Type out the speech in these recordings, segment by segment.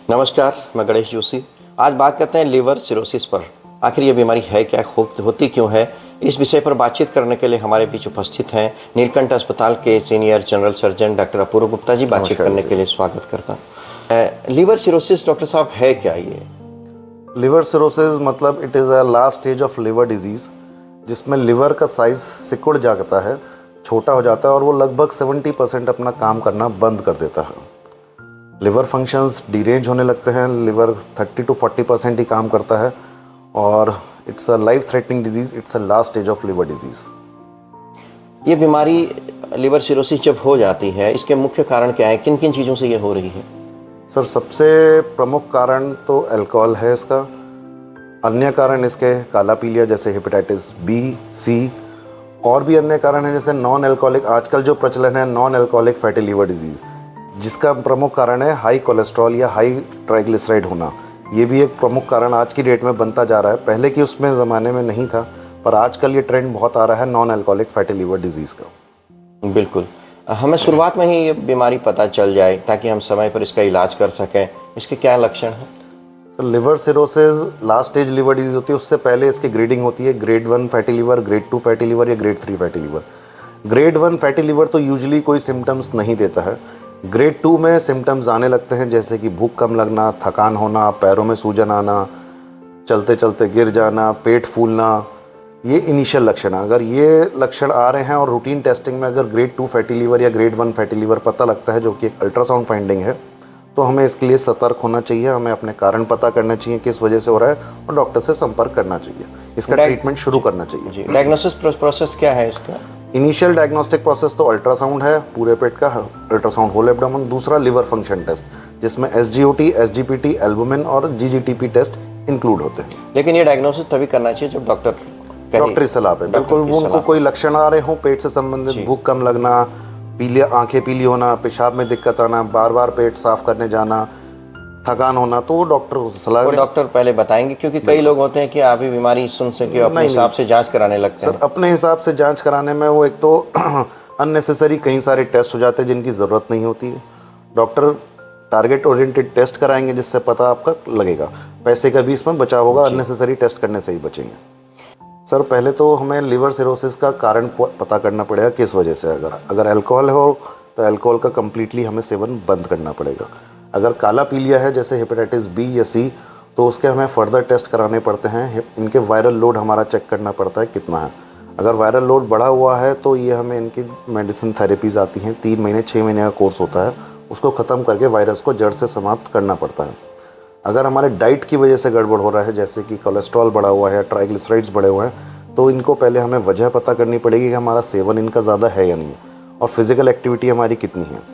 नमस्कार, मैं गणेश जोशी। आज बात करते हैं लिवर सिरोसिस पर। आखिर ये बीमारी है क्या, होती क्यों है? इस विषय पर बातचीत करने के लिए हमारे बीच उपस्थित हैं नीलकंठ अस्पताल के सीनियर जनरल सर्जन डॉक्टर अपूर्व गुप्ता जी। बातचीत करने के लिए स्वागत करता हूँ। लिवर सिरोसिस डॉक्टर साहब है क्या ये? लिवर सिरोसिस मतलब it is a last stage of liver disease, जिसमें लिवर का साइज़ सिकुड़ जाता है, छोटा हो जाता है और वो लगभग 70% अपना काम करना बंद कर देता है। लिवर फंक्शंस डिरेंज होने लगते हैं, लिवर 30 to 40% ही काम करता है और it's a life threatening disease, it's a last stage of liver disease. ये बीमारी लिवर सिरोसिस जब हो जाती है, इसके मुख्य कारण क्या है? किन किन चीज़ों से ये हो रही है? सर, सबसे प्रमुख कारण तो अल्कोहल है इसका। अन्य कारण इसके काला पीलिया जैसे हेपेटाइटिस बी, सी, और भी अन्य कारण है जैसे नॉन अल्कोहलिक, आजकल जो प्रचलन है non alcoholic fatty liver disease, जिसका प्रमुख कारण है हाई कोलेस्ट्रॉल या हाई ट्राइग्लिसराइड होना। ये भी एक प्रमुख कारण आज की डेट में बनता जा रहा है। पहले की उसमें ज़माने में नहीं था, पर आजकल ये ट्रेंड बहुत आ रहा है non alcoholic fatty liver disease का। बिल्कुल, हमें शुरुआत में ही ये बीमारी पता चल जाए ताकि हम समय पर इसका इलाज कर सकें। इसके क्या लक्षण हैं? Sir, liver cirrhosis last stage liver disease होती है। उससे पहले इसकी ग्रेडिंग होती है, grade 1 fatty liver, grade 2 fatty liver या grade 3 fatty liver. Grade 1 fatty liver तो यूजुअली कोई सिम्टम्स नहीं देता है। ग्रेड 2 में सिम्टम्स आने लगते हैं, जैसे कि भूख कम लगना, थकान होना, पैरों में सूजन आना, चलते चलते गिर जाना, पेट फूलना, ये इनिशियल लक्षण है। अगर ये लक्षण आ रहे हैं और रूटीन टेस्टिंग में अगर ग्रेड 2 फैटी लीवर या ग्रेड 1 फैटी लीवर पता लगता है, जो कि एक अल्ट्रासाउंड फाइंडिंग है, तो हमें इसके लिए सतर्क होना चाहिए। हमें अपने कारण पता करना चाहिए किस वजह से हो रहा है और डॉक्टर से संपर्क करना चाहिए। इसका ट्रीटमेंट शुरू करना चाहिए। जी, डायग्नोसिस प्रोसेस क्या है इसका? इनिशियल डायग्नोस्टिक प्रोसेस तो अल्ट्रासाउंड है, पूरे पेट का अल्ट्रासाउंड, होल एब्डोमेन। दूसरा लिवर फंक्शन टेस्ट, जिसमें SGOT, SGPT, एल्बुमिन और GGTP टेस्ट इंक्लूड होते हैं। लेकिन ये डायग्नोसिस तभी करना चाहिए जब डॉक्टरी सलाह पे, बिल्कुल। वो उनको कोई लक्षण आ रहे हो पेट से संबंधित, भूख कम लगना, पीलिया, आंखें पीली होना, पेशाब में दिक्कत आना, बार बार पेट साफ करने जाना, थकान होना, तो वो डॉक्टर को सलाह डॉक्टर पहले बताएंगे, क्योंकि कई लोग होते हैं कि अभी बीमारी सुन सके अपने हिसाब से जांच कराने लगते हैं। सर, अपने हिसाब से जांच कराने में वो एक तो अननेसेसरी कई सारे टेस्ट हो जाते हैं जिनकी ज़रूरत नहीं होती है। डॉक्टर टारगेट ओरिएंटेड टेस्ट कराएंगे, जिससे पता आपका लगेगा, पैसे का भी इसमें बचाव होगा। अननेसेसरी टेस्ट करने से ही बचेंगे। सर, पहले तो हमें लिवर सिरोसिस का कारण पता करना पड़ेगा, किस वजह से। अगर अल्कोहल हो तो अल्कोहल का कम्प्लीटली हमें सेवन बंद करना पड़ेगा। अगर काला पीलिया है जैसे हेपेटाइटिस बी या सी, तो उसके हमें फर्दर टेस्ट कराने पड़ते हैं। इनके वायरल लोड हमारा चेक करना पड़ता है कितना है। अगर वायरल लोड बढ़ा हुआ है तो ये हमें इनकी मेडिसिन थेरेपीज़ आती हैं, 3 महीने 6 महीने का कोर्स होता है, उसको ख़त्म करके वायरस को जड़ से समाप्त करना पड़ता है। अगर हमारे डाइट की वजह से गड़बड़ हो रहा है, जैसे कि कोलेस्ट्रॉल बढ़ा हुआ है, ट्राइग्लिसराइड्स बढ़े हुए हैं, तो इनको पहले हमें वजह पता करनी पड़ेगी कि हमारा सेवन इनका ज़्यादा है या नहीं है, और फिज़िकल एक्टिविटी हमारी कितनी है।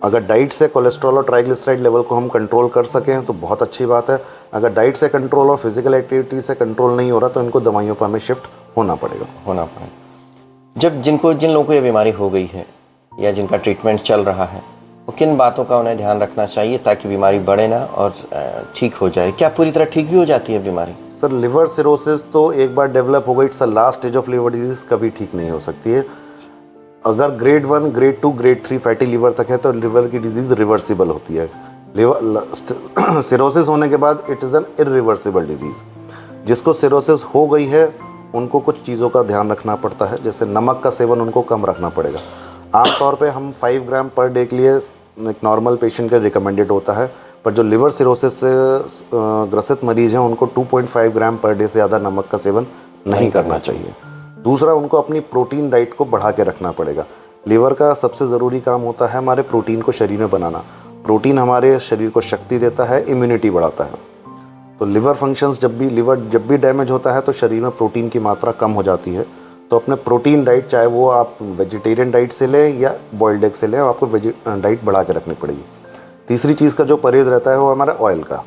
अगर डाइट से कोलेस्ट्रॉल और ट्राइग्लिसराइड लेवल को हम कंट्रोल कर सकें तो बहुत अच्छी बात है। अगर डाइट से कंट्रोल और फिज़िकल एक्टिविटी से कंट्रोल नहीं हो रहा तो इनको दवाइयों पर हमें शिफ्ट होना पड़ेगा। जब जिन लोगों को ये बीमारी हो गई है या जिनका ट्रीटमेंट चल रहा है, वो किन बातों का उन्हें ध्यान रखना चाहिए ताकि बीमारी बढ़े ना और ठीक हो जाए? क्या पूरी तरह ठीक भी हो जाती है बीमारी? सर, लिवर सिरोसिस तो एक बार डेवलप हो गई, it's a last stage of liver disease, कभी ठीक नहीं हो सकती है। अगर grade 1, grade 2, grade 3 fatty liver तक है तो लिवर की डिजीज़ रिवर्सिबल होती है। लिवर सिरोसिस होने के बाद it is an irreversible disease. जिसको सिरोसिस हो गई है उनको कुछ चीज़ों का ध्यान रखना पड़ता है, जैसे नमक का सेवन उनको कम रखना पड़ेगा। आमतौर पे हम 5 ग्राम पर डे के लिए एक नॉर्मल पेशेंट के रिकमेंडेड होता है, पर जो लिवर सिरोसिस से ग्रसित मरीज़ हैं उनको 2.5 ग्राम पर डे से ज़्यादा नमक का सेवन नहीं करना चाहिए। दूसरा, उनको अपनी प्रोटीन डाइट को बढ़ा के रखना पड़ेगा। लिवर का सबसे ज़रूरी काम होता है हमारे प्रोटीन को शरीर में बनाना। प्रोटीन हमारे शरीर को शक्ति देता है, इम्यूनिटी बढ़ाता है। तो लिवर फंक्शंस जब भी डैमेज होता है तो शरीर में प्रोटीन की मात्रा कम हो जाती है। तो अपने प्रोटीन डाइट, चाहे वो आप वेजिटेरियन डाइट से लें या बॉइल्ड एग से लें, आपको डाइट बढ़ा के रखनी पड़ेगी। तीसरी चीज़ का जो परहेज़ रहता है वो हमारा ऑयल का।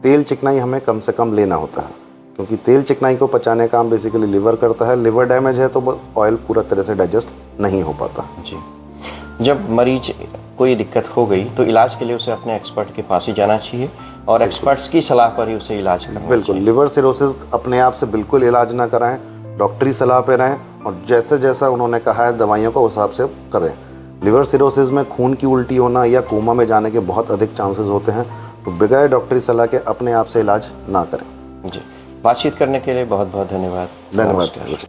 तेल चिकनाई हमें कम से कम लेना होता है, क्योंकि तेल चिकनाई को पचाने का काम बेसिकली लिवर करता है। लिवर डैमेज है तो ऑयल पूरा तरह से डाइजेस्ट नहीं हो पाता। जी, जब मरीज कोई दिक्कत हो गई तो इलाज के लिए उसे अपने एक्सपर्ट के पास ही जाना चाहिए और एक्सपर्ट्स की सलाह पर ही उसे इलाज करना चाहिए। बिल्कुल, लिवर सिरोसिस अपने आप से बिल्कुल इलाज ना कराएं, डॉक्टरी सलाह पे रहें और जैसे जैसा उन्होंने कहा है दवाइयों को उस हिसाब से करें। लिवर सिरोसिस में खून की उल्टी होना या कोमा में जाने के बहुत अधिक चांसेस होते हैं, तो बगैर डॉक्टरी सलाह के अपने आप से इलाज ना करें। जी, बातचीत करने के लिए बहुत बहुत धन्यवाद। धन्यवाद।